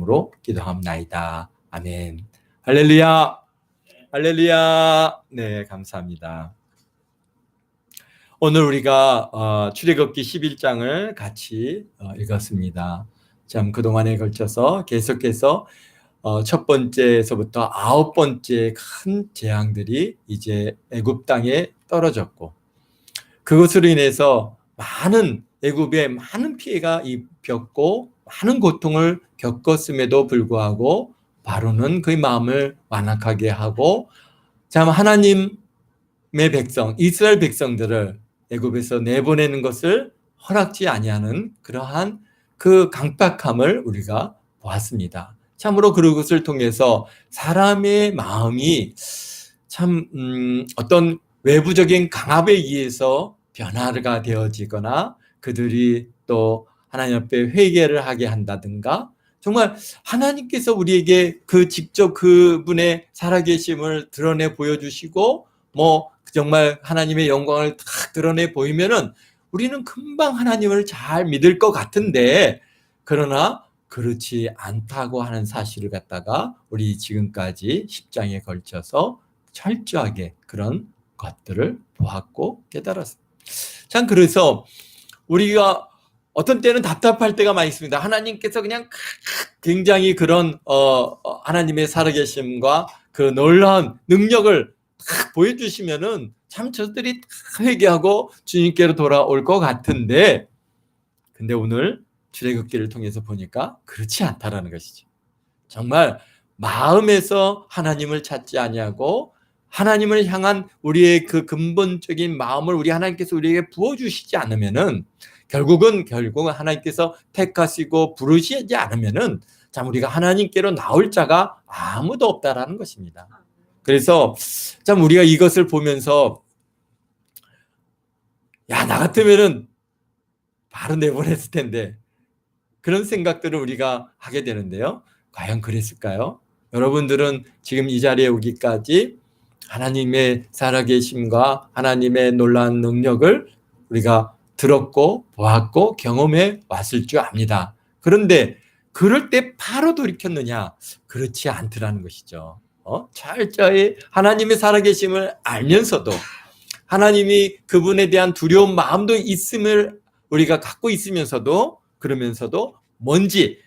이름으로 기도합나이다. 아멘. 할렐루야. 할렐루야. 네, 감사합니다. 오늘 우리가 출애굽기 11장을 같이 읽었습니다. 참 그동안에 걸쳐서 계속해서 첫 번째에서부터 아홉 번째 큰 재앙들이 이제 애굽 땅에 떨어졌고, 그것으로 인해서 많은 애굽에 많은 피해가 입혔고 많은 고통을 겪었음에도 불구하고 바로는 그의 마음을 완악하게 하고 참 하나님의 백성 이스라엘 백성들을 애굽에서 내보내는 것을 허락지 아니하는 그러한 그 강박함을 우리가 보았습니다. 참으로 그것을 통해서 사람의 마음이 참 어떤 외부적인 강압에 의해서 변화가 되어지거나 그들이 또 하나님 앞에 회개를 하게 한다든가, 정말 하나님께서 우리에게 직접 그분의 살아계심을 드러내 보여주시고 정말 하나님의 영광을 탁 드러내 보이면은 우리는 금방 하나님을 잘 믿을 것 같은데, 그러나 그렇지 않다고 하는 사실을 갖다가 우리 지금까지 10장에 걸쳐서 철저하게 그런 것들을 보았고 깨달았습니다. 참 그래서 우리가 어떤 때는 답답할 때가 많이 있습니다. 하나님께서 그냥 굉장히 그런 하나님의 살아계심과 그 놀라운 능력을 딱 보여주시면은 참 저들이 회개하고 주님께로 돌아올 것 같은데, 근데 오늘 출애굽기를 통해서 보니까 그렇지 않다라는 것이죠. 정말 마음에서 하나님을 찾지 아니하고 하나님을 향한 우리의 그 근본적인 마음을 우리 하나님께서 우리에게 부어주시지 않으면은 결국은 하나님께서 택하시고 부르시지 않으면은 참 우리가 하나님께로 나올 자가 아무도 없다라는 것입니다. 그래서 참 우리가 이것을 보면서 나 같으면은 바로 내보냈을 텐데, 그런 생각들을 우리가 하게 되는데요. 과연 그랬을까요? 여러분들은 지금 이 자리에 오기까지 하나님의 살아계심과 하나님의 놀라운 능력을 우리가 들었고 보았고 경험해 왔을 줄 압니다. 그런데 그럴 때 바로 돌이켰느냐? 그렇지 않더라는 것이죠. 철저히 하나님의 살아계심을 알면서도 하나님이 그분에 대한 두려운 마음도 있음을 우리가 갖고 있으면서도, 그러면서도 뭔지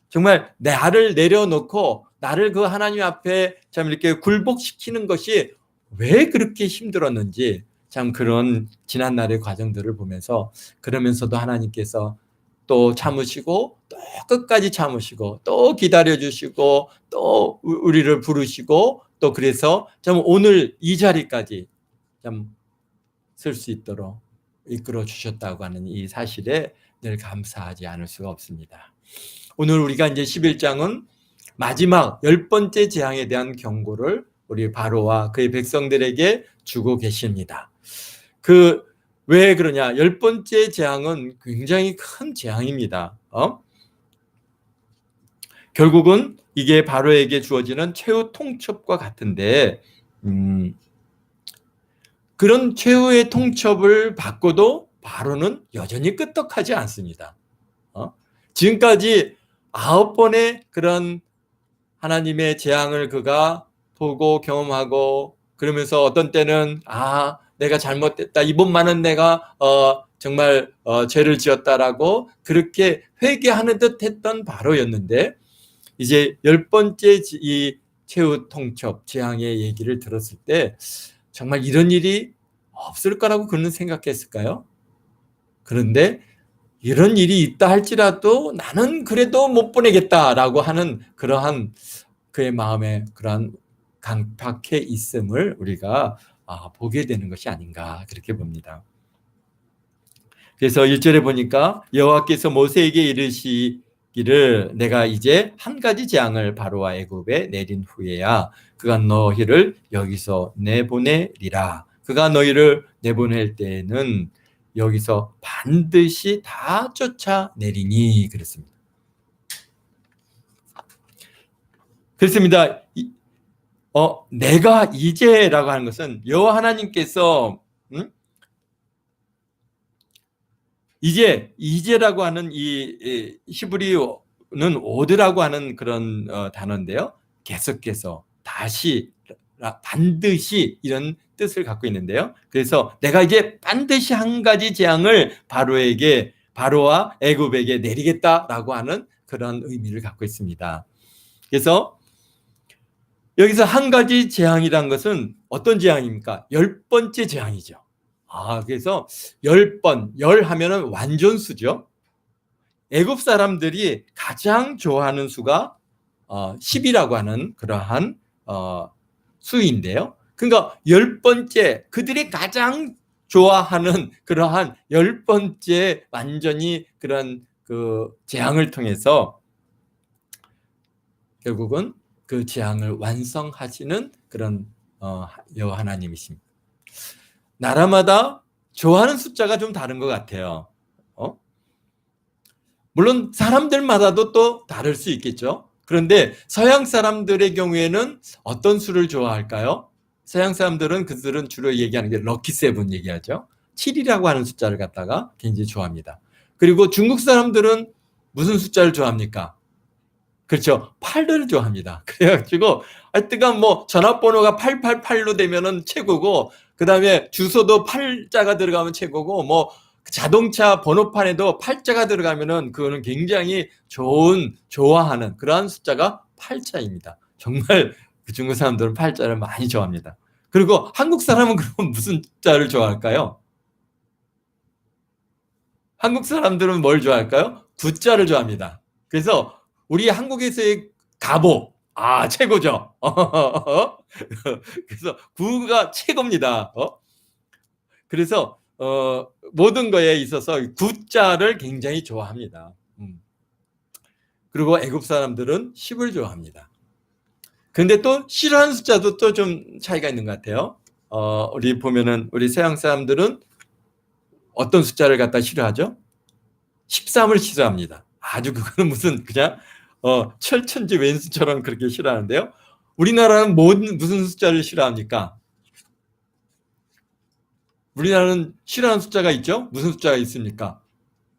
정말 나를 내려놓고 나를 그 하나님 앞에 참 이렇게 굴복시키는 것이 왜 그렇게 힘들었는지, 참 그런 지난날의 과정들을 보면서, 그러면서도 하나님께서 또 참으시고 또 끝까지 참으시고 또 기다려주시고 또 우리를 부르시고 또 그래서 참 오늘 이 자리까지 참 쓸 수 있도록 이끌어 주셨다고 하는 이 사실에 늘 감사하지 않을 수가 없습니다. 오늘 우리가 이제 11장은 마지막 10번째 재앙에 대한 경고를 우리 바로와 그의 백성들에게 주고 계십니다. 왜 그러냐? 10번째 재앙은 굉장히 큰 재앙입니다. 결국은 이게 바로에게 주어지는 최후 통첩과 같은데, 그런 최후의 통첩을 받고도 바로는 여전히 끄떡하지 않습니다. 지금까지 9번의 그런 하나님의 재앙을 그가 보고 경험하고, 그러면서 어떤 때는 내가 잘못됐다, 이번만은 내가 정말 죄를 지었다라고 그렇게 회개하는 듯 했던 바로였는데, 이제 10번째 이 최후 통첩 재앙의 얘기를 들었을 때 정말 이런 일이 없을 거라고 그는 생각했을까요? 그런데 이런 일이 있다 할지라도 나는 그래도 못 보내겠다라고 하는 그러한 그의 마음에 그러한 강팍해 있음을 우리가 보게 되는 것이 아닌가, 그렇게 봅니다. 그래서 1절에 보니까 여호와께서 모세에게 이르시기를 내가 이제 한 가지 재앙을 바로와 애굽에 내린 후에야 그가 너희를 여기서 내보내리라. 그가 너희를 내보낼 때에는 여기서 반드시 다 쫓아내리니, 그랬습니다. 그렇습니다. 내가 이제라고 하는 것은 여호와 하나님께서 이제라고 하는 이 히브리어 woul드라고 하는 그런 단어인데요. 계속해서, 다시, 반드시 이런 뜻을 갖고 있는데요. 그래서 내가 이제 반드시 한 가지 재앙을 바로와 애굽에게 내리겠다라고 하는 그런 의미를 갖고 있습니다. 그래서 여기서 한 가지 재앙이란 것은 어떤 재앙입니까? 10번째 재앙이죠. 그래서 10번, 열 하면은 완전수죠. 애굽 사람들이 가장 좋아하는 수가 10이라고 하는 그러한 수인데요. 그러니까 10번째, 그들이 가장 좋아하는 그러한 10번째 완전히 그런 그 재앙을 통해서 결국은 그 재앙을 완성하시는 그런 여호와 하나님이십니다. 나라마다 좋아하는 숫자가 좀 다른 것 같아요. 물론 사람들마다도 또 다를 수 있겠죠. 그런데 서양 사람들의 경우에는 어떤 수를 좋아할까요? 서양 사람들은 그들은 주로 얘기하는 게 럭키 세븐 얘기하죠. 7이라고 하는 숫자를 갖다가 굉장히 좋아합니다. 그리고 중국 사람들은 무슨 숫자를 좋아합니까? 그렇죠. 8을 좋아합니다. 그래가지고 하여튼간 뭐 전화번호가 888로 되면은 최고고, 그 다음에 주소도 8자가 들어가면 최고고, 뭐 자동차 번호판에도 8자가 들어가면은 그거는 굉장히 좋아하는 그러한 숫자가 8자입니다. 정말 그 중국 사람들은 8자를 많이 좋아합니다. 그리고 한국 사람은 그럼 무슨 자를 좋아할까요? 한국 사람들은 뭘 좋아할까요? 9자를 좋아합니다. 그래서 우리 한국에서의 가보, 최고죠. 그래서 9가 최고입니다. 그래서 모든 거에 있어서 9자를 굉장히 좋아합니다. 그리고 애굽 사람들은 10을 좋아합니다. 그런데 또 싫어하는 숫자도 또 좀 차이가 있는 것 같아요. 우리 보면은 우리 서양 사람들은 어떤 숫자를 갖다 싫어하죠? 13을 싫어합니다. 아주 그거는 무슨 그냥 철천지 왼수처럼 그렇게 싫어하는데요. 우리나라는 무슨 숫자를 싫어합니까? 우리나라는 싫어하는 숫자가 있죠? 무슨 숫자가 있습니까?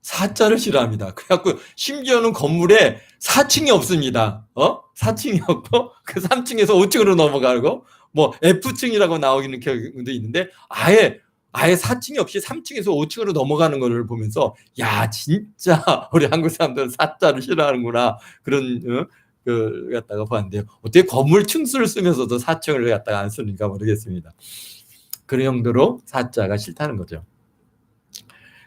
4자를 싫어합니다. 그래갖고 심지어는 건물에 4층이 없습니다. 4층이 없고 그 3층에서 5층으로 넘어가고, 뭐 F층이라고 나오는 경우도 있는데 아예 4층이 없이 3층에서 5층으로 넘어가는 것을 보면서, 야, 진짜 우리 한국 사람들은 4자를 싫어하는구나, 그런 그 갖다가 봤는데요. 어떻게 건물 층수를 쓰면서도 4층을 갖다가 안 쓰는가 모르겠습니다. 그런 정도로 4자가 싫다는 거죠.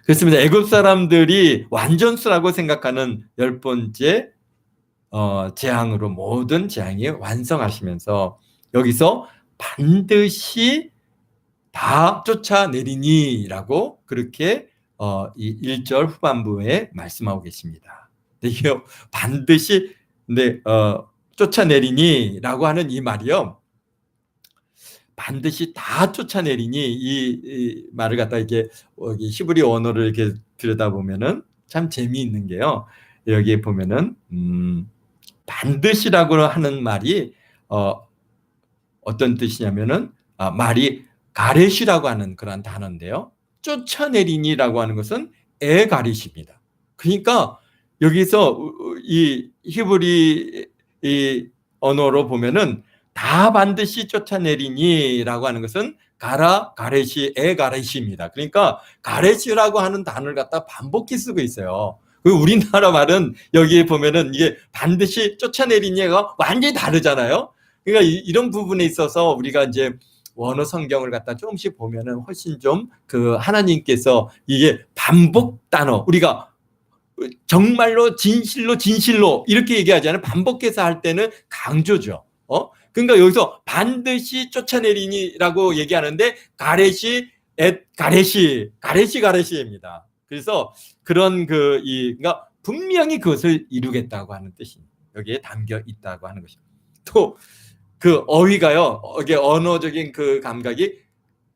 그렇습니다. 애굽 사람들이 완전수라고 생각하는 10번째 재앙으로 모든 재앙이 완성하시면서 여기서 반드시 다 쫓아내리니라고 그렇게 이 1절 후반부에 말씀하고 계십니다. 이게 반드시 쫓아내리니라고 하는 이 말이요, 반드시 다 쫓아내리니, 이 말을 갖다 이렇게 여기 히브리 언어를 이렇게 들여다보면은 참 재미있는 게요. 여기에 보면은 반드시라고 하는 말이 어떤 뜻이냐면은 말이 가렛이라고 하는 그런 단어인데요. 쫓아내리니라고 하는 것은 에가렛입니다. 그러니까 여기서 이 히브리 이 언어로 보면은 다 반드시 쫓아내리니라고 하는 것은 가렛이 에가렛입니다. 그러니까 가렛이라고 하는 단어를 갖다 반복해 쓰고 있어요. 우리나라 말은 여기에 보면은 이게 반드시 쫓아내리니가 완전히 다르잖아요. 그러니까 이런 부분에 있어서 우리가 이제 원어 성경을 갖다 조금씩 보면은 훨씬 좀 그 하나님께서 이게 반복 단어, 우리가 정말로 진실로 이렇게 얘기하잖아요. 반복해서 할 때는 강조죠. 그러니까 여기서 반드시 쫓아내리니라고 얘기하는데 가렛이입니다. 그래서 그런 그러니까 분명히 그것을 이루겠다고 하는 뜻이 여기에 담겨 있다고 하는 것입니다. 또 그 어휘가요, 이게 언어적인 그 감각이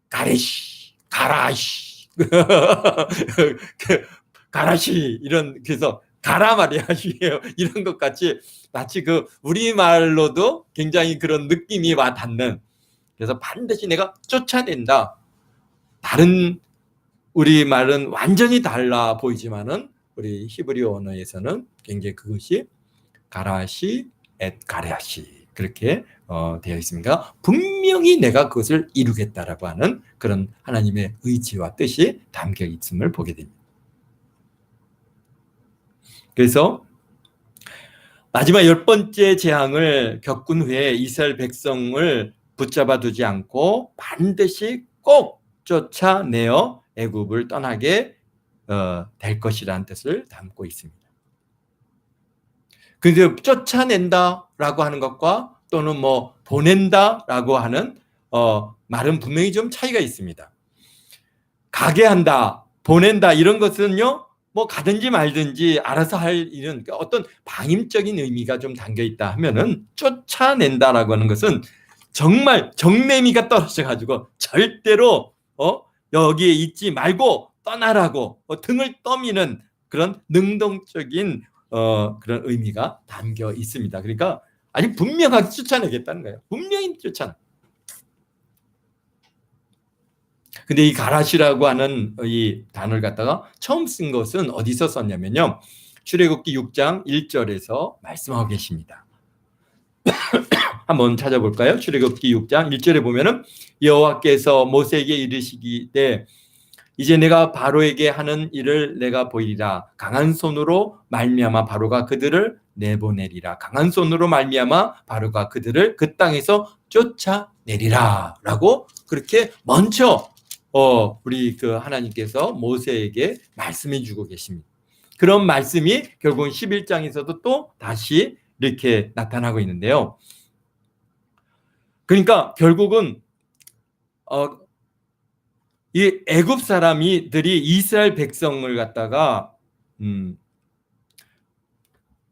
가라시 가라시, 이런, 그래서 가라 말이야 이런 것 같이 마치 그 우리말로도 굉장히 그런 느낌이 와 닿는, 그래서 반드시 내가 쫓아낸다. 다른 우리말은 완전히 달라 보이지만은 우리 히브리 언어에서는 굉장히 그것이 가라시 엣 가랴시 그렇게 되어 있습니다. 분명히 내가 그것을 이루겠다라고 하는 그런 하나님의 의지와 뜻이 담겨 있음을 보게 됩니다. 그래서 마지막 10번째 재앙을 겪은 후에 이스라엘 백성을 붙잡아 두지 않고 반드시 꼭 쫓아내어 애굽을 떠나게 될 것이라는 뜻을 담고 있습니다. 근데 쫓아낸다라고 하는 것과 또는 뭐 보낸다라고 하는 말은 분명히 좀 차이가 있습니다. 가게 한다, 보낸다 이런 것은요, 뭐 가든지 말든지 알아서 할 일은 어떤 방임적인 의미가 좀 담겨 있다 하면은 쫓아낸다라고 하는 것은 정말 정내미가 떨어져 가지고 절대로 여기에 있지 말고 떠나라고 등을 떠미는 그런 능동적인 그런 의미가 담겨 있습니다. 그러니까 아주 분명하게 쫓아내겠다는 거예요. 분명히 쫓아내. 근데 이 가라시라고 하는 이 단어를 갖다가 처음 쓴 것은 어디서 썼냐면요. 출애굽기 6장 1절에서 말씀하고 계십니다. 한번 찾아볼까요? 출애굽기 6장 1절에 보면은 여호와께서 모세에게 이르시기되 이제 내가 바로에게 하는 일을 내가 보이리라. 강한 손으로 말미암아 바로가 그들을 내보내리라. 강한 손으로 말미암아 바로가 그들을 그 땅에서 쫓아내리라. 라고 그렇게 먼저 우리 그 하나님께서 모세에게 말씀해 주고 계십니다. 그런 말씀이 결국은 11장에서도 또 다시 이렇게 나타나고 있는데요. 그러니까 결국은 이 애굽 사람들이 이스라엘 백성을 갖다가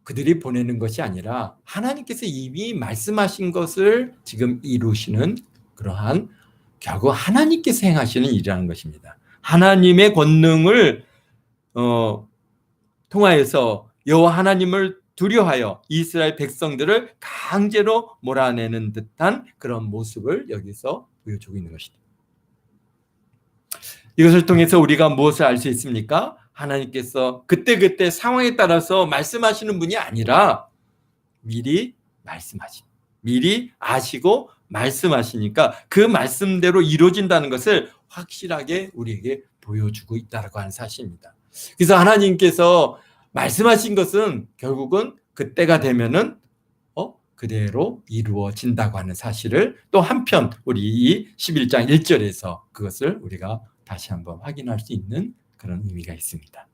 그들이 보내는 것이 아니라 하나님께서 이미 말씀하신 것을 지금 이루시는 그러한 결국 하나님께서 행하시는 일이라는 것입니다. 하나님의 권능을 통하여서 여호와 하나님을 두려워하여 이스라엘 백성들을 강제로 몰아내는 듯한 그런 모습을 여기서 보여주고 있는 것입니다. 이것을 통해서 우리가 무엇을 알 수 있습니까? 하나님께서 그때그때 상황에 따라서 말씀하시는 분이 아니라 미리 말씀하십니다. 미리 아시고 말씀하시니까 그 말씀대로 이루어진다는 것을 확실하게 우리에게 보여주고 있다고 하는 사실입니다. 그래서 하나님께서 말씀하신 것은 결국은 그때가 되면은 그대로 이루어진다고 하는 사실을 또 한편 우리 이 11장 1절에서 그것을 우리가 다시 한번 확인할 수 있는 그런 의미가 있습니다.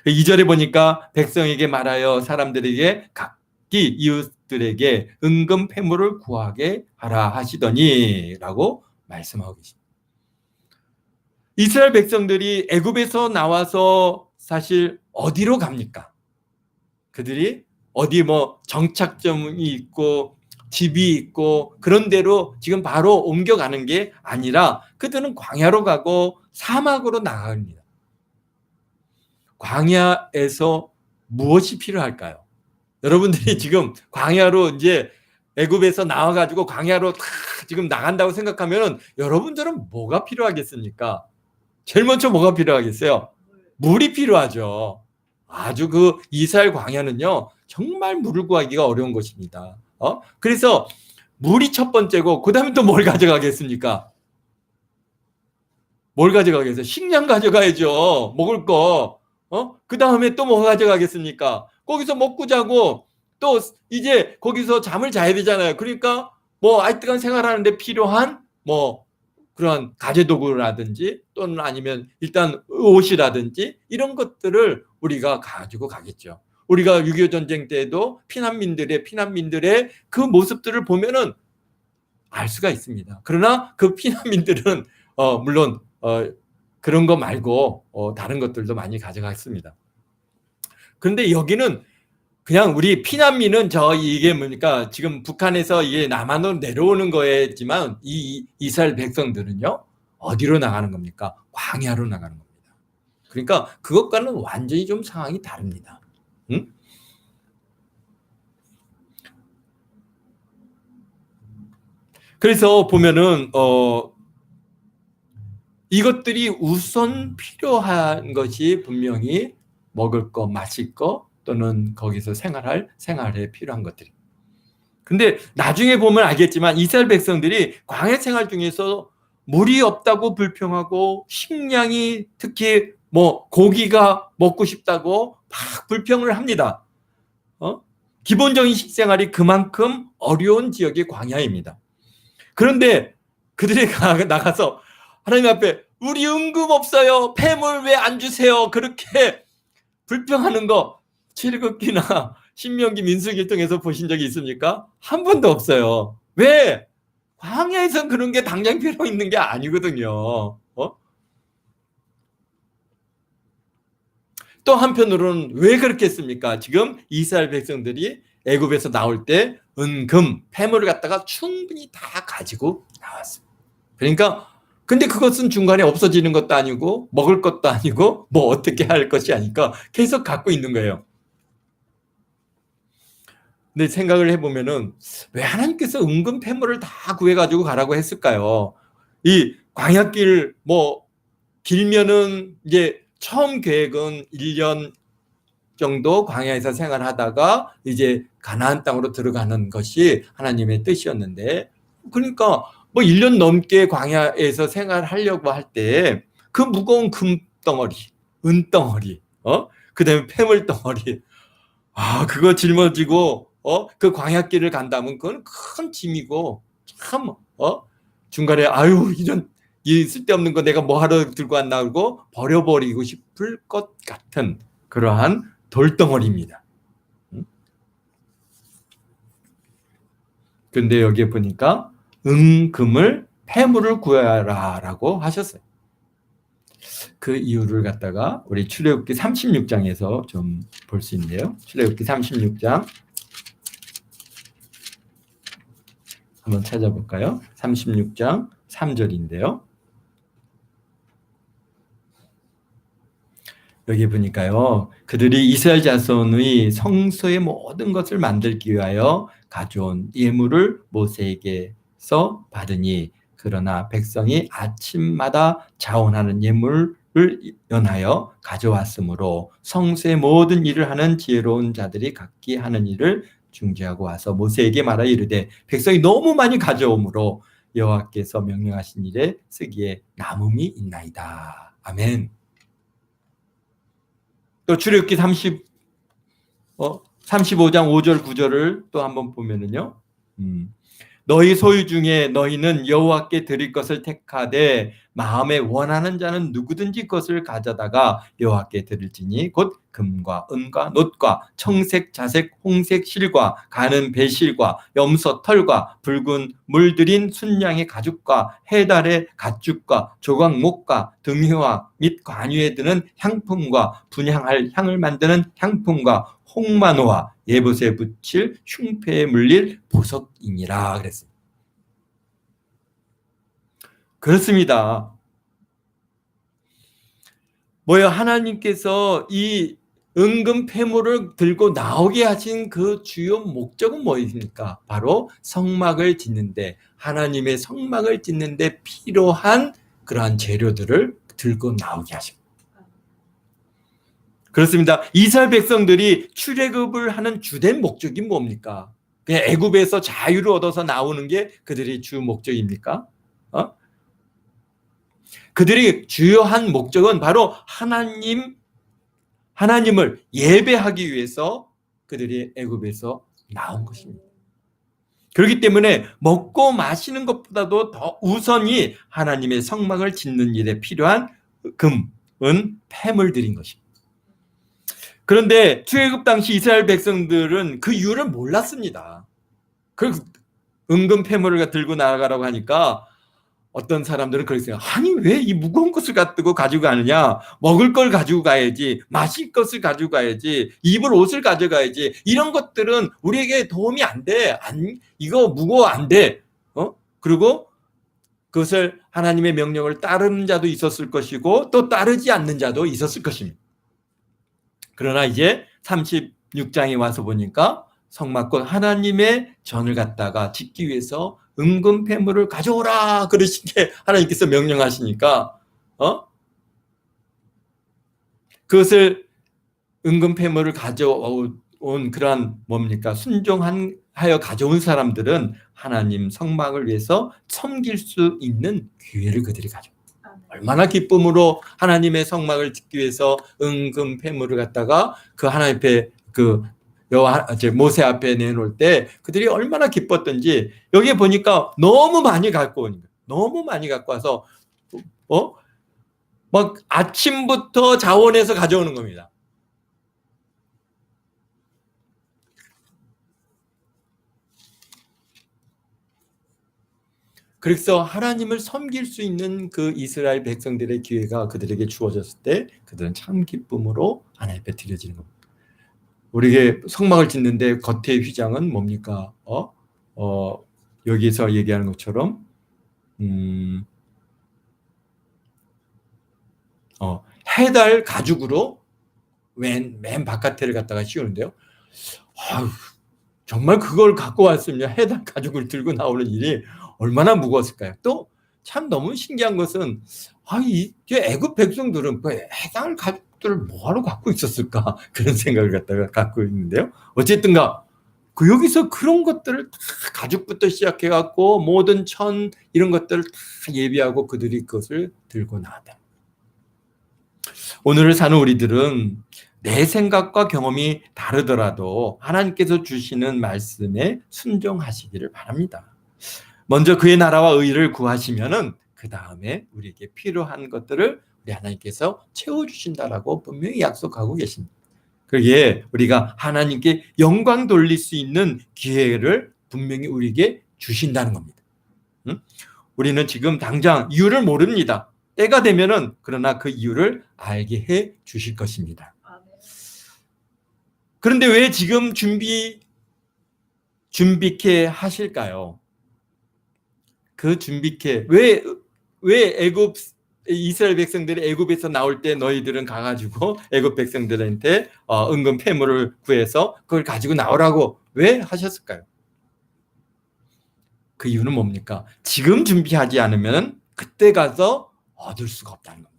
2절에 보니까 백성에게 말하여 사람들에게 각기 이웃들에게 은금 패물을 구하게 하라 하시더니 라고 말씀하고 계십니다. 이스라엘 백성들이 애굽에서 나와서 사실 어디로 갑니까? 그들이 어디 뭐 정착점이 있고 집이 있고 그런 데로 지금 바로 옮겨가는 게 아니라 그들은 광야로 가고 사막으로 나갑니다. 광야에서 무엇이 필요할까요? 여러분들이 지금 광야로 이제 애굽에서 나와가지고 광야로 다 지금 나간다고 생각하면 여러분들은 뭐가 필요하겠습니까? 제일 먼저 뭐가 필요하겠어요? 물이 필요하죠. 아주 그 이스라엘 광야는요 정말 물을 구하기가 어려운 것입니다. 그래서 물이 첫 번째고 그 다음에 또 뭘 가져가겠습니까? 뭘 가져가겠어요? 식량 가져가야죠. 먹을 거. 그 다음에 또 뭐 가져가겠습니까? 거기서 먹고 자고 또 이제 거기서 잠을 자야 되잖아요. 그러니까 뭐 알뜰한 생활하는데 필요한 뭐 그런 가재도구라든지 또는 아니면 일단 옷이라든지 이런 것들을 우리가 가지고 가겠죠. 우리가 6.25 전쟁 때도 피난민들의 그 모습들을 보면은 알 수가 있습니다. 그러나 그 피난민들은 물론 그런 거 말고 다른 것들도 많이 가져갔습니다. 그런데 여기는 그냥 우리 피난민은 이게 뭡니까? 지금 북한에서 이게 남한으로 내려오는 거였지만 이 이스라엘 백성들은요 어디로 나가는 겁니까? 광야로 나가는 겁니다. 그러니까 그것과는 완전히 좀 상황이 다릅니다. 응? 그래서 보면은 이것들이 우선 필요한 것이 분명히 먹을 거, 마실 거, 또는 거기서 생활에 필요한 것들이. 근데 나중에 보면 알겠지만 이스라엘 백성들이 광야 생활 중에서 물이 없다고 불평하고 식량이 특히 뭐 고기가 먹고 싶다고 막 불평을 합니다. 기본적인 식생활이 그만큼 어려운 지역이 광야입니다. 그런데 그들이 나가서 하나님 앞에 우리 은금 없어요. 폐물 왜 안 주세요. 그렇게 불평하는 거 출애굽기나 신명기 민수기 통해서 보신 적이 있습니까? 한 번도 없어요. 왜? 광야에선 그런 게 당장 필요 있는 게 아니거든요. 또 한편으로는 왜 그렇게 했습니까? 지금 이스라엘 백성들이 애굽에서 나올 때 은금, 폐물을 갖다가 충분히 다 가지고 나왔습니다. 그러니까 근데 그것은 중간에 없어지는 것도 아니고 먹을 것도 아니고 뭐 어떻게 할 것이 아니까 계속 갖고 있는 거예요. 근데 생각을 해보면은 왜 하나님께서 은금 폐물을 다 구해가지고 가라고 했을까요? 이 광야길 뭐 길면은 이제 처음 계획은 1년 정도 광야에서 생활하다가 이제 가나안 땅으로 들어가는 것이 하나님의 뜻이었는데, 그러니까 뭐 1년 넘게 광야에서 생활하려고 할 때 그 무거운 금덩어리, 은덩어리, 그다음에 폐물덩어리, 그거 짊어지고 그 광야길을 간다면 그건 큰 짐이고 참 중간에 이런 이 쓸데없는 거 내가 뭐하러 들고 왔나 하고 버려버리고 싶을 것 같은 그러한 돌덩어리입니다. 근데 여기에 보니까 은금을 폐물을 구하라라고 하셨어요. 그 이유를 갖다가 우리 출애굽기 36장에서 좀 볼 수 있는데요. 출애굽기 36장 한번 찾아볼까요? 36장 3절인데요. 여기 보니까요. 그들이 이스라엘 자손의 성소의 모든 것을 만들기 위하여 가져온 예물을 모세에게서 받으니, 그러나 백성이 아침마다 자원하는 예물을 연하여 가져왔으므로 성소의 모든 일을 하는 지혜로운 자들이 각기 하는 일을 중지하고 와서 모세에게 말하 이르되 백성이 너무 많이 가져오므로 여호와께서 명령하신 일에 쓰기에 남음이 있나이다. 아멘. 또 출애굽기 35장 5절 9절을 또 한번 보면은요. 너희 소유 중에 너희는 여호와께 드릴 것을 택하되 마음에 원하는 자는 누구든지 그것을 가져다가 여호와께 드릴지니 곧 금과 은과 놋과 청색 자색 홍색 실과 가는 배실과 염소 털과 붉은 물들인 순양의 가죽과 해달의 가죽과 조각목과 등효와 및 관유에 드는 향품과 분향할 향을 만드는 향품과 홍마노와 예봇에 붙일 흉패에 물릴 보석이니라 그랬습니다. 그렇습니다. 하나님께서 이 은금 폐물을 들고 나오게 하신 그 주요 목적은 뭐입니까? 바로 성막을 짓는데, 하나님의 성막을 짓는데 필요한 그러한 재료들을 들고 나오게 하십니다. 그렇습니다. 이스라엘 백성들이 출애굽을 하는 주된 목적이 뭡니까? 그냥 애굽에서 자유를 얻어서 나오는 게 그들의 주 목적입니까? 그들의 주요한 목적은 바로 하나님을 예배하기 위해서 그들이 애굽에서 나온 것입니다. 그렇기 때문에 먹고 마시는 것보다도 더 우선이 하나님의 성막을 짓는 일에 필요한 금, 은, 폐물들인 것입니다. 그런데 출애굽 당시 이스라엘 백성들은 그 이유를 몰랐습니다. 그 은금 폐물을 들고 나가라고 하니까 어떤 사람들은 그랬어요. 아니 왜 이 무거운 것을 가지고 가느냐? 먹을 걸 가지고 가야지, 마실 것을 가지고 가야지, 입을 옷을 가져가야지. 이런 것들은 우리에게 도움이 안 돼. 이거 무거워 안 돼. 그리고 그것을 하나님의 명령을 따르는 자도 있었을 것이고 또 따르지 않는 자도 있었을 것입니다. 그러나 이제 36장에 와서 보니까 성막과 하나님의 전을 갖다가 짓기 위해서 은금 폐물을 가져오라 그러시게 하나님께서 명령하시니까 그것을 은근패물을 가져온 그러한 뭡니까? 순종하여 가져온 사람들은 하나님 성막을 위해서 섬길 수 있는 기회를 그들이 가져. 얼마나 기쁨으로 하나님의 성막을 짓기 위해서 은근패물을 갖다가 그 하나님 앞에 모세 앞에 내놓을 때 그들이 얼마나 기뻤던지 여기에 보니까 너무 많이 갖고 오는 거예요. 너무 많이 갖고 와서 막 아침부터 자원해서 가져오는 겁니다. 그래서 하나님을 섬길 수 있는 그 이스라엘 백성들의 기회가 그들에게 주어졌을 때 그들은 참 기쁨으로 하나님 앞에 드려지는 겁니다. 우리에게 성막을 짓는데 겉의 휘장은 뭡니까? 여기서 얘기하는 것처럼 해달 가죽으로 맨 바깥에를 갖다가 씌우는데요. 아유, 정말 그걸 갖고 왔으면 해달 가죽을 들고 나오는 일이 얼마나 무거웠을까요? 또 참 너무 신기한 것은 이게 애굽 백성들은 그 해달 가죽들을 뭐하러 갖고 있었을까 그런 생각을 갖다가 갖고 있는데요. 어쨌든가 여기서 그런 것들을 다 가죽부터 시작해 갖고 모든 천 이런 것들을 다 예비하고 그들이 그것을 들고 나왔다. 오늘을 사는 우리들은 내 생각과 경험이 다르더라도 하나님께서 주시는 말씀에 순종하시기를 바랍니다. 먼저 그의 나라와 의를 구하시면은 그 다음에 우리에게 필요한 것들을 우리 하나님께서 채워주신다라고 분명히 약속하고 계십니다. 그게 우리가 하나님께 영광 돌릴 수 있는 기회를 분명히 우리에게 주신다는 겁니다. 우리는 지금 당장 이유를 모릅니다. 때가 되면은 그러나 그 이유를 알게 해 주실 것입니다. 그런데 왜 지금 준비케 하실까요? 그 준비케 왜 이스라엘 백성들이 애굽에서 나올 때 너희들은 가가지고 애굽 백성들한테 은근 폐물을 구해서 그걸 가지고 나오라고 왜 하셨을까요? 그 이유는 뭡니까? 지금 준비하지 않으면 그때 가서 얻을 수가 없다는 겁니다.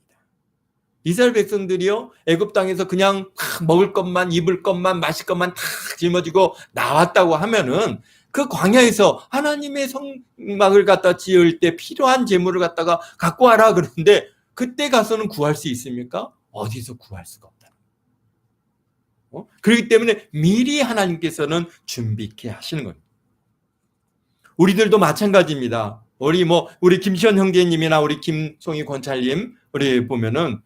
이스라엘 백성들이요 애굽 땅에서 그냥 먹을 것만 입을 것만 마실 것만 다 짊어지고 나왔다고 하면은 그 광야에서 하나님의 성막을 갖다 지을 때 필요한 재물을 갖다가 갖고 와라 그러는데 그때 가서는 구할 수 있습니까? 어디서 구할 수가 없다. 그렇기 때문에 미리 하나님께서는 준비케 하시는 겁니다. 우리들도 마찬가지입니다. 우리 김시현 형제님이나 우리 김송희 권찰님 우리 보면은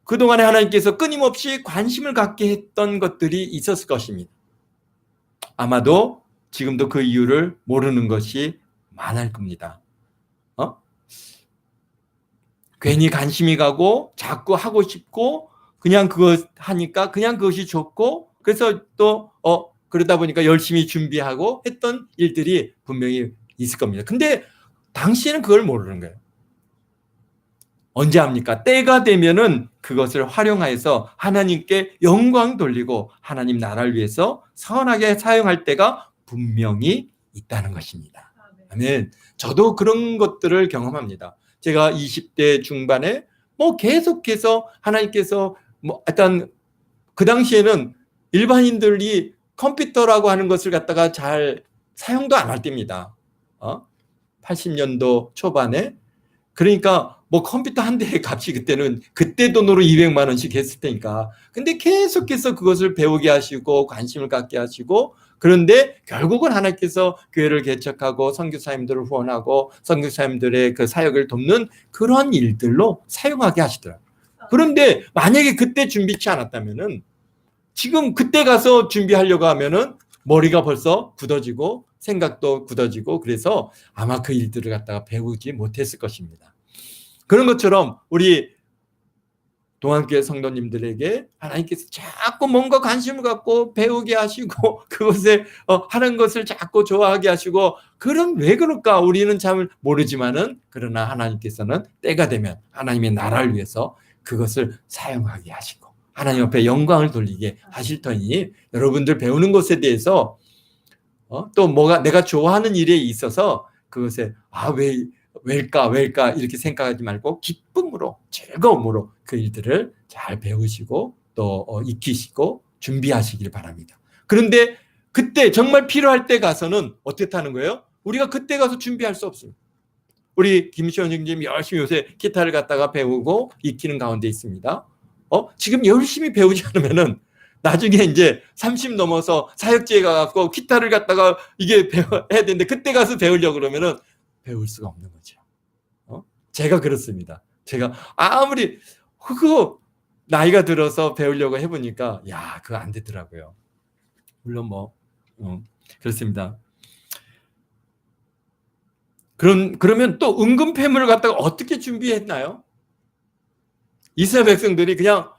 그동안에 하나님께서 끊임없이 관심을 갖게 했던 것들이 있었을 것입니다. 아마도 지금도 그 이유를 모르는 것이 많을 겁니다. 괜히 관심이 가고 자꾸 하고 싶고 그냥 그거 하니까 그냥 그것이 좋고 그래서 또 그러다 보니까 열심히 준비하고 했던 일들이 분명히 있을 겁니다. 근데 당신은 그걸 모르는 거예요. 언제 합니까? 때가 되면은 그것을 활용해서 하나님께 영광 돌리고 하나님 나라를 위해서 선하게 사용할 때가 분명히 있다는 것입니다. 아멘. 저도 그런 것들을 경험합니다. 제가 20대 중반에 계속해서 하나님께서 일단 그 당시에는 일반인들이 컴퓨터라고 하는 것을 갖다가 잘 사용도 안 할 때입니다. 80년도 초반에. 그러니까 컴퓨터 한 대의 값이 그때 돈으로 200만 원씩 했을 테니까. 근데 계속해서 그것을 배우게 하시고 관심을 갖게 하시고 그런데 결국은 하나님께서 교회를 개척하고 선교사님들을 후원하고 선교사님들의 그 사역을 돕는 그런 일들로 사용하게 하시더라고요. 그런데 만약에 그때 준비치 않았다면은 지금 그때 가서 준비하려고 하면은 머리가 벌써 굳어지고 생각도 굳어지고 그래서 아마 그 일들을 갖다가 배우지 못했을 것입니다. 그런 것처럼 우리 동안교회 성도님들에게 하나님께서 자꾸 뭔가 관심을 갖고 배우게 하시고 그것에 하는 것을 자꾸 좋아하게 하시고 왜 그럴까 우리는 참 모르지만은 그러나 하나님께서는 때가 되면 하나님의 나라를 위해서 그것을 사용하게 하시고 하나님 옆에 영광을 돌리게 하실 터니 여러분들 배우는 것에 대해서 또 내가 좋아하는 일에 있어서 그것에 왜일까 이렇게 생각하지 말고 기쁨으로 즐거움으로 그 일들을 잘 배우시고 또 익히시고 준비하시길 바랍니다. 그런데 그때 정말 필요할 때 가서는 어떻게 하는 거예요? 우리가 그때 가서 준비할 수 없습니다. 우리 김시원 형님 열심히 요새 기타를 갖다가 배우고 익히는 가운데 있습니다. 지금 열심히 배우지 않으면은 나중에 이제 30 넘어서 사역지에 가갖고 기타를 갖다가 이게 배워야 되는데 그때 가서 배우려고 그러면은 배울 수가 없는 거죠. 제가 그렇습니다. 제가 아무리 그거 나이가 들어서 배우려고 해보니까 그거 안 되더라고요. 물론 뭐 그렇습니다. 그러면 또 은금 패물을 갖다가 어떻게 준비했나요? 이스라엘 백성들이 그냥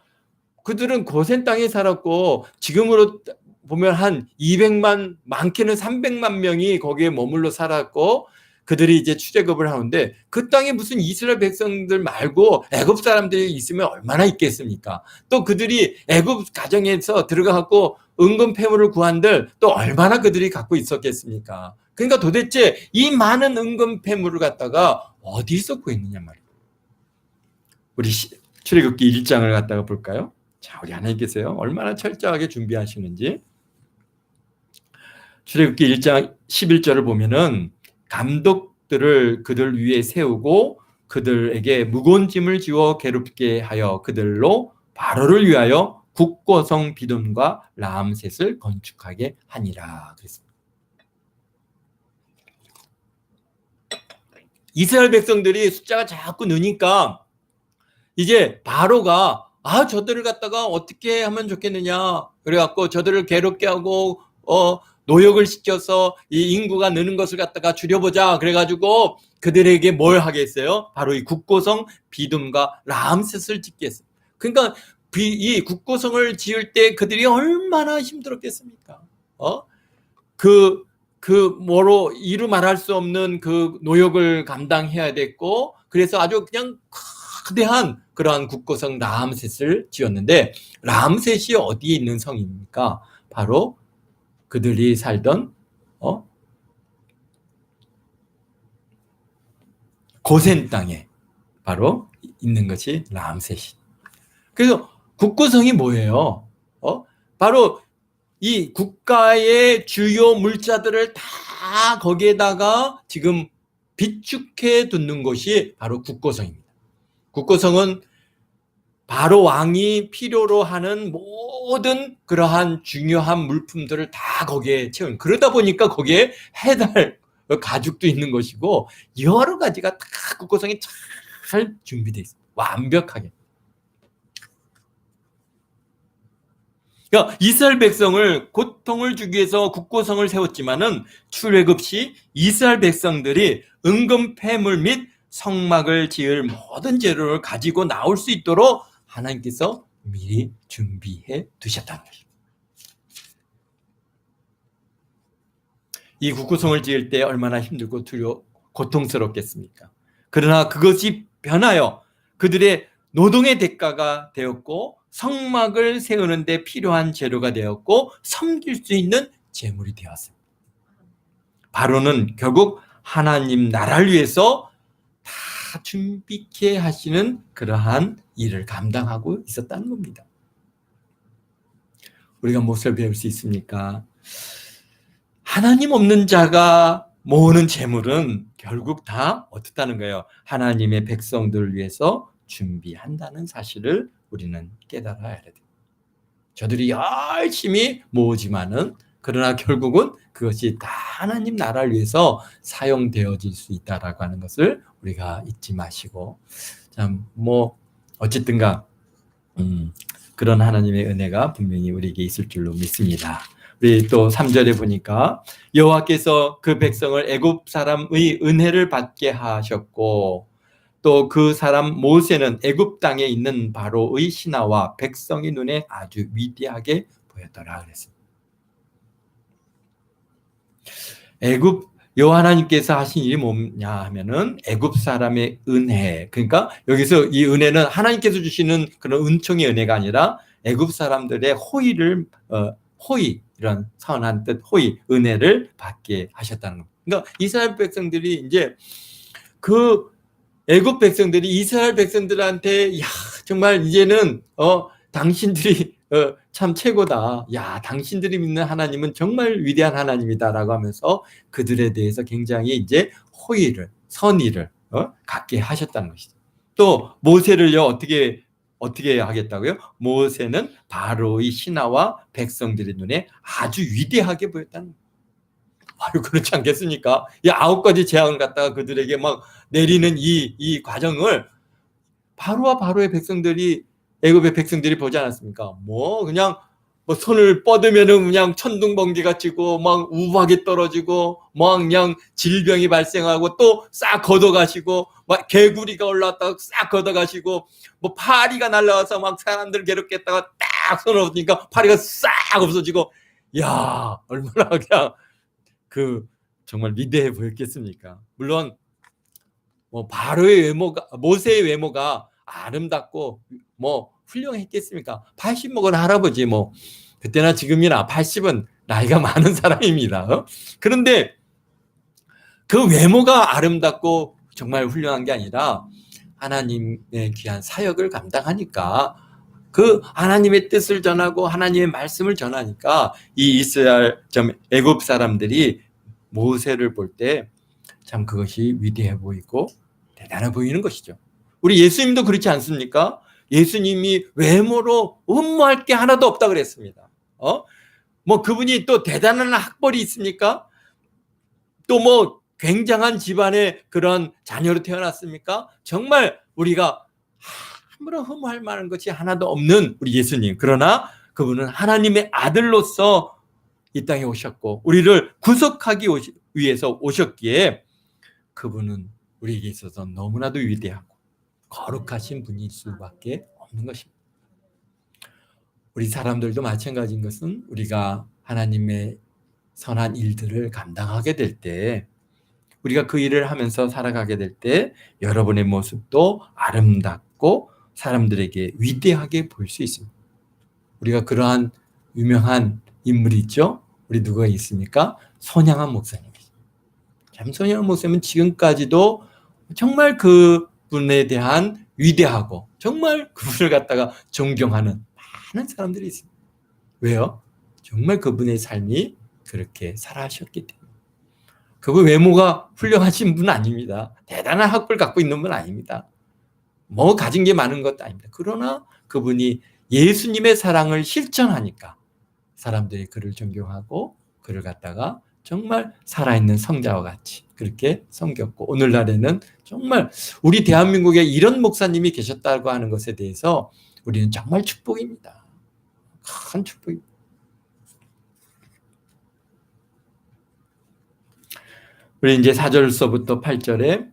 그들은 고센 땅에 살았고 지금으로 보면 한 200만 많게는 300만 명이 거기에 머물러 살았고 그들이 이제 출애굽을 하는데 그 땅에 무슨 이스라엘 백성들 말고 애굽 사람들이 있으면 얼마나 있겠습니까? 또 그들이 애굽 가정에서 들어가고 은금 패물을 구한들 또 얼마나 그들이 갖고 있었겠습니까? 그러니까 도대체 이 많은 은금 패물을 갖다가 어디서 구했느냐 말이에요. 우리 출애굽기 1장을 갖다가 볼까요? 자, 우리 하나님께서요 얼마나 철저하게 준비하시는지. 출애굽기 1장 11절을 보면은 감독들을 그들 위에 세우고 그들에게 무거운 짐을 지워 괴롭게 하여 그들로 바로를 위하여 국고성 비돔과 라암셋을 건축하게 하니라 그랬습니다. 이스라엘 백성들이 숫자가 자꾸 느니까 이제 바로가 저들을 갖다가 어떻게 하면 좋겠느냐 그래갖고 저들을 괴롭게 하고 노역을 시켜서 이 인구가 느는 것을 갖다가 줄여보자 그래가지고 그들에게 뭘 하겠어요? 바로 이 국고성 비둠과 라암셋을 짓겠어요. 그러니까 이 국고성을 지을 때 그들이 얼마나 힘들었겠습니까? 뭐로 이루 말할 수 없는 그 노역을 감당해야 됐고 그래서 아주 그냥 거대한 그러한 국고성 라암셋을 지었는데 라암셋이 어디에 있는 성입니까? 바로 그들이 살던 고센 땅에 바로 있는 것이 라암셋이. 그래서 국고성이 뭐예요? 바로 이 국가의 주요 물자들을 다 거기에다가 지금 비축해 두는 것이 바로 국고성입니다. 국고성은 바로 왕이 필요로 하는 모든 그러한 중요한 물품들을 다 거기에 채운. 그러다 보니까 거기에 해달 가죽도 있는 것이고 여러 가지가 다 국고성이 잘 준비되어 있습니다. 완벽하게. 그러니까 이스라엘 백성을 고통을 주기 위해서 국고성을 세웠지만은 출애굽 시 이스라엘 백성들이 은금 패물 및 성막을 지을 모든 재료를 가지고 나올 수 있도록 하나님께서 미리 준비해 두셨다는 것입니다. 이 국고성을 지을 때 얼마나 힘들고 고통스럽겠습니까? 그러나 그것이 변하여 그들의 노동의 대가가 되었고 성막을 세우는 데 필요한 재료가 되었고 섬길 수 있는 재물이 되었습니다. 바로는 결국 하나님 나라를 위해서 다 준비케 하시는 그러한 일을 감당하고 있었다는 겁니다. 우리가 무엇을 배울 수 있습니까? 하나님 없는 자가 모으는 재물은 결국 다 어떻다는 거예요? 하나님의 백성들을 위해서 준비한다는 사실을 우리는 깨달아야 돼요. 저들이 열심히 모으지만은 그러나 결국은 그것이 다 하나님 나라를 위해서 사용되어질 수 있다라고 하는 것을 우리가 잊지 마시고 참 어쨌든가 그런 하나님의 은혜가 분명히 우리에게 있을 줄로 믿습니다. 우리 또 3절에 보니까 여호와께서 그 백성을 애굽 사람의 은혜를 받게 하셨고 또 그 사람 모세는 애굽 땅에 있는 바로의 신하와 백성의 눈에 아주 위대하게 보였더라 그랬습니다. 애굽 여호와 하나님께서 하신 일이 뭐냐 하면은 애굽 사람의 은혜. 그러니까 여기서 이 은혜는 하나님께서 주시는 그런 은총의 은혜가 아니라 애굽 사람들의 호의 이런 선한 뜻 호의 은혜를 받게 하셨다는 겁니다. 그러니까 이스라엘 백성들이 이제 그 애굽 백성들이 이스라엘 백성들한테 정말 이제는 당신들이 참 최고다. 야, 당신들이 믿는 하나님은 정말 위대한 하나님이다라고 하면서 그들에 대해서 굉장히 이제 호의를, 선의를 갖게 하셨다는 것이죠. 또 모세를요, 어떻게 하겠다고요? 모세는 바로의 신하와 백성들의 눈에 아주 위대하게 보였다는 거예요. 아유, 그렇지 않겠습니까? 이 9가지 재앙을 갖다가 그들에게 막 내리는 이 과정을 바로와 바로의 백성들이, 애굽의 백성들이 보지 않았습니까? 뭐 그냥 뭐 손을 뻗으면은 그냥 천둥번개가 치고 막 우박이 떨어지고 막 그냥 질병이 발생하고 또 싹 걷어가시고 막 개구리가 올라왔다가 싹 걷어가시고 뭐 파리가 날라와서 막 사람들 괴롭겠다가 딱 손을 얹으니까 파리가 싹 없어지고, 야, 얼마나 그냥 그 정말 위대해 보였겠습니까? 물론 뭐 바로의 외모가, 모세의 외모가 아름답고 뭐 훌륭했겠습니까? 80 먹은 할아버지, 뭐 그때나 지금이나 80은 나이가 많은 사람입니다. 그런데 그 외모가 아름답고 정말 훌륭한 게 아니라 하나님의 귀한 사역을 감당하니까, 그 하나님의 뜻을 전하고 하나님의 말씀을 전하니까 이 이스라엘 애굽 사람들이 모세를 볼 때 참 그것이 위대해 보이고 대단해 보이는 것이죠. 우리 예수님도 그렇지 않습니까? 예수님이 외모로 흠모할 게 하나도 없다 그랬습니다. 뭐 그분이 또 대단한 학벌이 있습니까? 또 뭐 굉장한 집안의 그런 자녀로 태어났습니까? 정말 우리가 함부로 흠모할 만한 것이 하나도 없는 우리 예수님. 그러나 그분은 하나님의 아들로서 이 땅에 오셨고 우리를 구속하기 위해서 오셨기에 그분은 우리에게 있어서 너무나도 위대하고 거룩하신 분일 수밖에 없는 것입니다. 우리 사람들도 마찬가지인 것은 우리가 하나님의 선한 일들을 감당하게 될 때, 우리가 그 일을 하면서 살아가게 될 때 여러분의 모습도 아름답고 사람들에게 위대하게 보일 수 있습니다. 우리가 그러한 유명한 인물이 있죠. 우리 누가 있습니까? 손양한 목사님. 참 손양한 목사님은 지금까지도 정말 그분에 대한 위대하고 정말 그분을 갖다가 존경하는 많은 사람들이 있습니다. 왜요? 정말 그분의 삶이 그렇게 살아하셨기 때문에. 그분 외모가 훌륭하신 분 아닙니다. 대단한 학벌 갖고 있는 분 아닙니다. 뭐 가진 게 많은 것도 아닙니다. 그러나 그분이 예수님의 사랑을 실천하니까 사람들이 그를 존경하고 그를 갖다가 정말 살아있는 성자와 같이 그렇게 섬겼고, 오늘날에는 정말 우리 대한민국에 이런 목사님이 계셨다고 하는 것에 대해서 우리는 정말 축복입니다. 큰 축복입니다. 우리 이제 4절서부터 8절에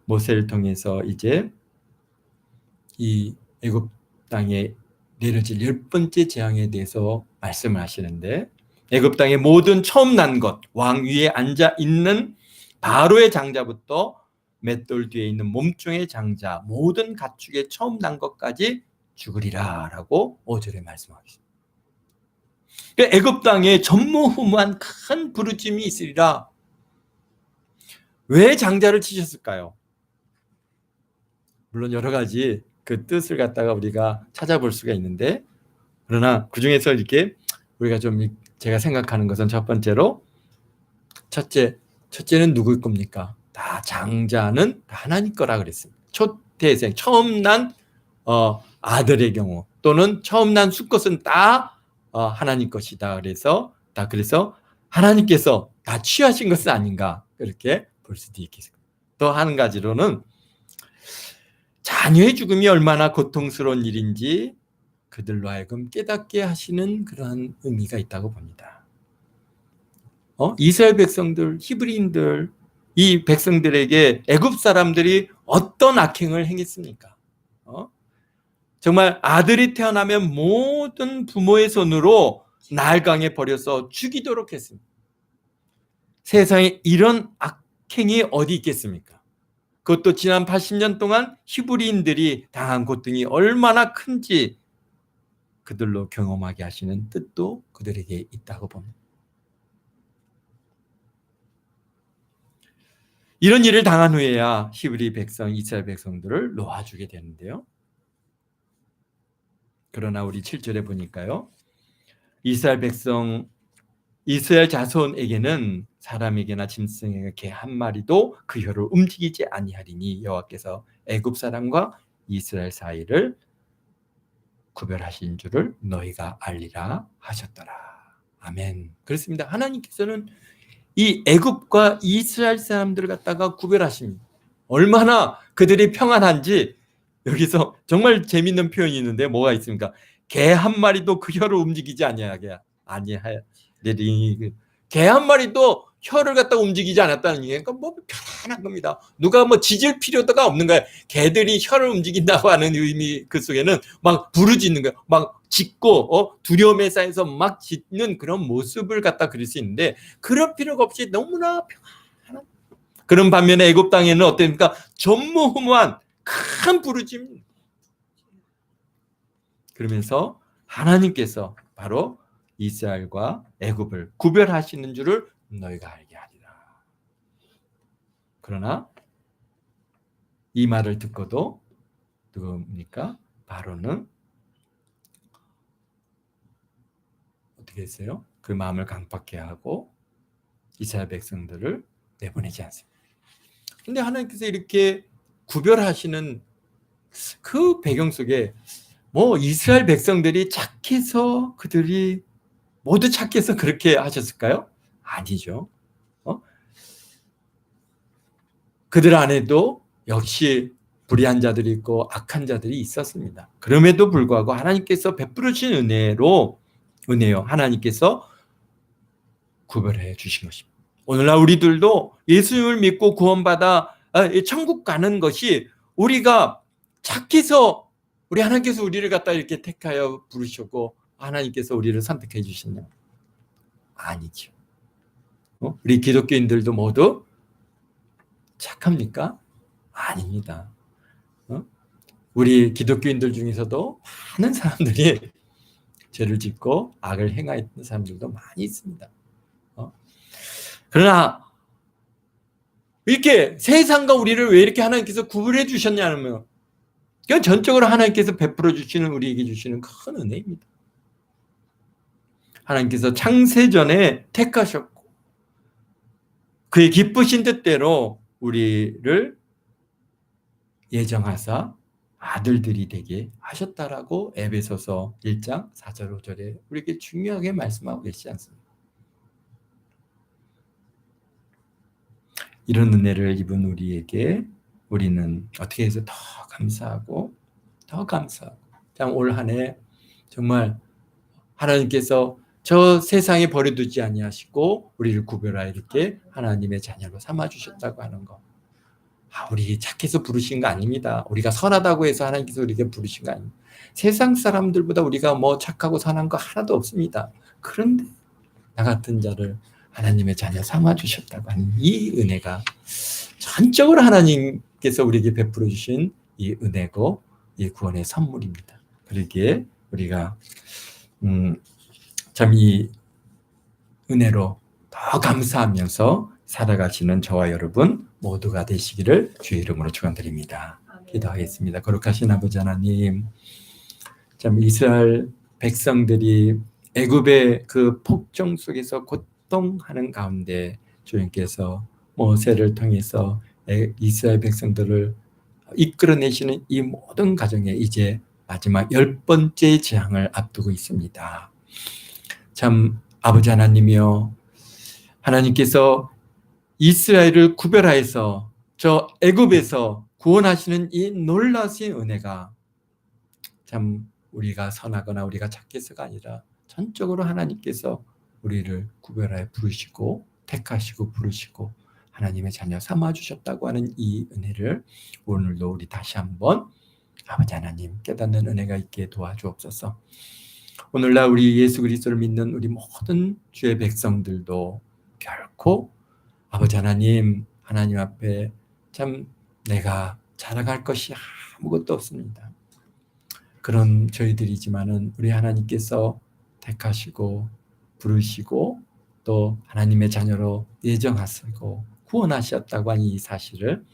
모세를 통해서 이제 이 애굽 땅에 내려질 10번째 재앙에 대해서 말씀을 하시는데, 애굽 땅의 모든 처음 난 것, 왕 위에 앉아 있는 바로의 장자부터 맷돌 뒤에 있는 몸종의 장자, 모든 가축의 처음 난 것까지 죽으리라 라고 5절에 말씀하셨습니다. 애굽 땅에 전무후무한 큰 부르짐이 있으리라. 왜 장자를 치셨을까요? 물론 여러 가지 그 뜻을 갖다가 우리가 찾아볼 수가 있는데, 그러나 그 중에서 이렇게 우리가 좀 제가 생각하는 것은 첫 번째로, 첫째는 누구일 겁니까? 다 장자는 하나님 거라 그랬습니다. 초태생, 처음 난 아들의 경우 또는 처음 난 수컷은 다 하나님 것이다. 그래서 하나님께서 다 취하신 것은 아닌가, 그렇게 볼 수도 있겠습니다. 또 한 가지로는 자녀의 죽음이 얼마나 고통스러운 일인지 그들로 하여금 깨닫게 하시는 그러한 의미가 있다고 봅니다. 이스라엘 백성들, 히브리인들, 이 백성들에게 애굽 사람들이 어떤 악행을 행했습니까? 정말 아들이 태어나면 모든 부모의 손으로 날강에 버려서 죽이도록 했습니다. 세상에 이런 악행이 어디 있겠습니까? 그것도 지난 80년 동안 히브리인들이 당한 고통이 얼마나 큰지 그들로 경험하게 하시는 뜻도 그들에게 있다고 봅니다. 이런 일을 당한 후에야 히브리 백성, 이스라엘 백성들을 놓아주게 되는데요. 그러나 우리 7절에 보니까요. 이스라엘 자손에게는 사람에게나 짐승에게 개 한 마리도 그 혀를 움직이지 아니하리니 여호와께서 애굽 사람과 이스라엘 사이를 구별하신 줄을 너희가 알리라 하셨더라. 아멘. 그렇습니다. 하나님께서는 이 애굽과 이스라엘 사람들을 갖다가 구별하십니다. 얼마나 그들이 평안한지 여기서 정말 재밌는 표현이 있는데 뭐가 있습니까? 개 한 마리도 그 혀를 움직이지 아니하리니 개 한 마리도 혀를 갖다 움직이지 않았다는 얘기가 그러니까 뭐 편안한 겁니다. 누가 뭐 짖을 필요가 없는 거예요. 개들이 혀를 움직인다고 하는 의미 그 속에는 막 부르짖는 거예요. 막 짖고 두려움에 쌓여서 막 짖는 그런 모습을 갖다 그릴 수 있는데 그럴 필요가 없이 너무나 평안한 그런 반면에 애굽 땅에는 어땠습니까? 전무후무한 큰 부르짖. 그러면서 하나님께서 바로 이스라엘과 애굽을 구별하시는 줄을 너희가 알게 하리라. 그러나 이 말을 듣고도 누굽니까? 바로는 어떻게 했어요? 그 마음을 강팍해 하고 이스라엘 백성들을 내보내지 않습니다. 근데 하나님께서 이렇게 구별하시는 그 배경 속에 뭐 이스라엘 백성들이 착해서 그들이 모두 착해서 그렇게 하셨을까요? 아니죠. 그들 안에도 역시 불의한 자들이 있고 악한 자들이 있었습니다. 그럼에도 불구하고 하나님께서 베풀어 주신 은혜요. 하나님께서 구별해 주신 것입니다. 오늘날 우리들도 예수님을 믿고 구원받아 천국 가는 것이 우리가 착해서 우리 하나님께서 우리를 갖다 이렇게 택하여 부르셨고 하나님께서 우리를 선택해 주셨냐? 아니죠. 우리 기독교인들도 모두 착합니까? 아닙니다. 우리 기독교인들 중에서도 많은 사람들이 죄를 짓고 악을 행하였던 사람들도 많이 있습니다. 그러나 이렇게 세상과 우리를 왜 이렇게 하나님께서 구분해 주셨냐면 그건 전적으로 하나님께서 베풀어 주시는 우리에게 주시는 큰 은혜입니다. 하나님께서 창세전에 택하셨고 그의 기쁘신 뜻대로 우리를 예정하사 아들들이 되게 하셨다라고 에베소서 1장 4절 5절에 우리에게 중요하게 말씀하고 계시지 않습니까? 이런 은혜를 입은 우리에게 우리는 어떻게 해서 더 감사하고 참 올 한 해 정말 하나님께서 저 세상에 버려두지 아니하시고 우리를 구별하여 이렇게 하나님의 자녀로 삼아주셨다고 하는 것. 우리 착해서 부르신 거 아닙니다. 우리가 선하다고 해서 하나님께서 우리에게 부르신 거 아닙니다. 세상 사람들보다 우리가 뭐 착하고 선한 거 하나도 없습니다. 그런데 나 같은 자를 하나님의 자녀 삼아주셨다고 하는 이 은혜가 전적으로 하나님께서 우리에게 베풀어 주신 이 은혜고 이 구원의 선물입니다. 그러기에 우리가 참 이 은혜로 더 감사하면서 살아가시는 저와 여러분 모두가 되시기를 주의 이름으로 축원드립니다. 기도하겠습니다. 거룩하신 아버지 하나님, 참 이스라엘 백성들이 애굽의 그 폭정 속에서 고통하는 가운데 주님께서 모세를 통해서 이스라엘 백성들을 이끌어내시는 이 모든 과정에 이제 마지막 10번째 재앙을 앞두고 있습니다. 참 아버지 하나님이여, 하나님께서 이스라엘을 구별하여서 저 애굽에서 구원하시는 이 놀라우신 은혜가 참 우리가 선하거나 우리가 착해서가 아니라 전적으로 하나님께서 우리를 구별하여 부르시고 택하시고 부르시고 하나님의 자녀 삼아주셨다고 하는 이 은혜를 오늘도 우리 다시 한번 아버지 하나님 깨닫는 은혜가 있게 도와주옵소서. 오늘날 우리 예수 그리스도를 믿는 우리 모든 주의 백성들도 결코 아버지 하나님 앞에 참 내가 자랑할 것이 아무것도 없습니다. 그런 저희들이지만은 우리 하나님께서 택하시고 부르시고 또 하나님의 자녀로 예정하시고 구원하셨다고 하는 이 사실을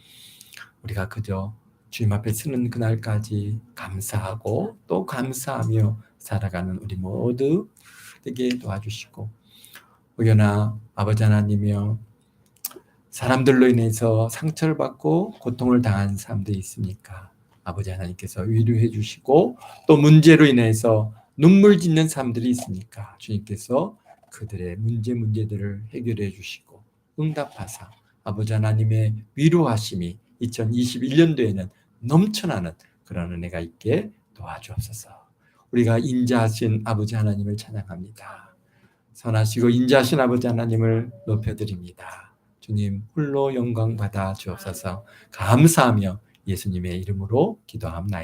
우리가 그저 주님 앞에 서는 그날까지 감사하고 또 감사하며 살아가는 우리 모두 되게 도와주시고, 혹여나 아버지 하나님이여 사람들로 인해서 상처를 받고 고통을 당한 사람들이 있습니까? 아버지 하나님께서 위로해 주시고, 또 문제로 인해서 눈물 짓는 사람들이 있으니까 주님께서 그들의 문제들을 해결해 주시고 응답하사 아버지 하나님의 위로하심이 2021년도에는 넘쳐나는 그런 은혜가 있게 도와주옵소서. 우리가 인자하신 아버지 하나님을 찬양합니다. 선하시고 인자하신 아버지 하나님을 높여드립니다. 주님 홀로 영광 받아 주옵소서. 감사하며 예수님의 이름으로 기도합니다.